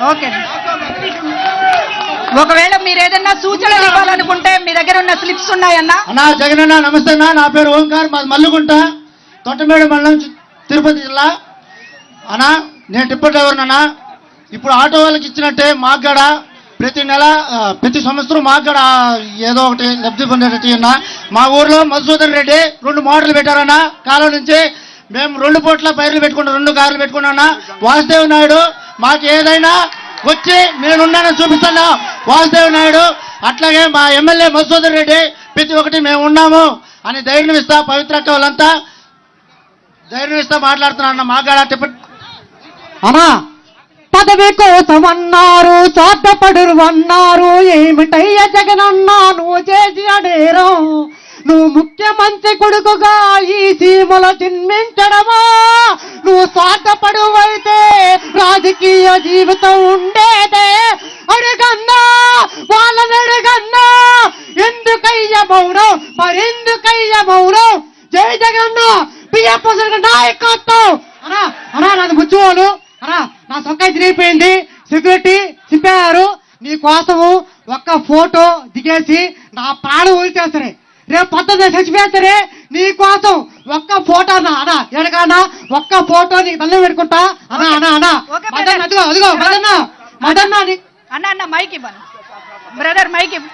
Okay. ఒకవేళ మీరు ఏదన్నా సూచనలు ఇవ్వాలనుకుంటే మీ దగ్గర ఉన్న స్లిప్స్ ఉన్నాయన్నా? అన్నా జగన్ అన్న నమస్తే అన్న. నా పేరు ఓంకార్, మాది మల్లుగుంట, తొట్టమేడు మండలం, తిరుపతి జిల్లా. అన్నా నేను టిప్పర్ డ్రైవర్ అన్నా. ఇప్పుడు ఆటో వాళ్ళకి ఇచ్చినట్టే మాకు కూడా ప్రతి నెల ప్రతి సంవత్సరం మాకు కూడా ఏదో ఒకటి లబ్ధి పొందేటట్టు అన్నా. మా ఊర్లో మధుసూదన్ రెడ్డి 2 మోటార్లు పెట్టారన్నా. కాలం నుంచి మేము 2 పూట్ల పైర్లు పెట్టుకున్నాం, 2 కార్లు పెట్టుకున్నా. వాసుదేవ్ నాయుడు మాకు ఏదైనా వచ్చి నేనున్నానని చూపిస్తాను వాసుదేవ్ నాయుడు. అట్లాగే మా ఎమ్మెల్యే మధుసూదన్ రెడ్డి ప్రతి ఒక్కటి మేము ఉన్నాము అని ధైర్యం ఇస్తా. పవిత్రక్క వాళ్ళంతా ధైర్యం ఇస్తా మాట్లాడుతున్నా. మాగాడ అన్నా పదవి కోసం అన్నారు, స్వార్థపడురు అన్నారు. ఏమిటయ్య జగనన్నా నువ్వు చేసి అడేరం? నువ్వు ముఖ్యమంత్రి కొడుకుగా ఈ సీమల జన్మించడమా? నువ్వు స్వార్థపడువైతే రాజకీయ జీవితం ఉండేదే. అడుగన్నా వాళ్ళని అడుగన్నా, ఎందుకయ్య మౌనం, మరెందుకయ్య మౌనం? జై జగన్న పిఎఫ్ నాయకత్వం. అన్నా అన్నా నాది ముచ్చుకోలు అన్నా, నా సొక్కాయి తిరిగిపోయింది, సెక్యూరిటీ చింపారు. నీ కోసము ఒక్క ఫోటో దిగేసి నా ప్రాణం వదిలిచేస్తారే, రేపు పొద్దున్న చచ్చిపోయేస్తారే. నీ కోసం ఒక్క ఫోటో అన్నా అన్నా ఎడకన్నా ఒక్క ఫోటో నీకు దండం పెట్టుకుంటా అన్నా అన్నా అన్నా. మదన్న అదిగో అదిగో మదన్న మదన్న అన్న అన్న మైక్ ఇవ్వను బ్రదర్, మైక్ ఇవ్వు.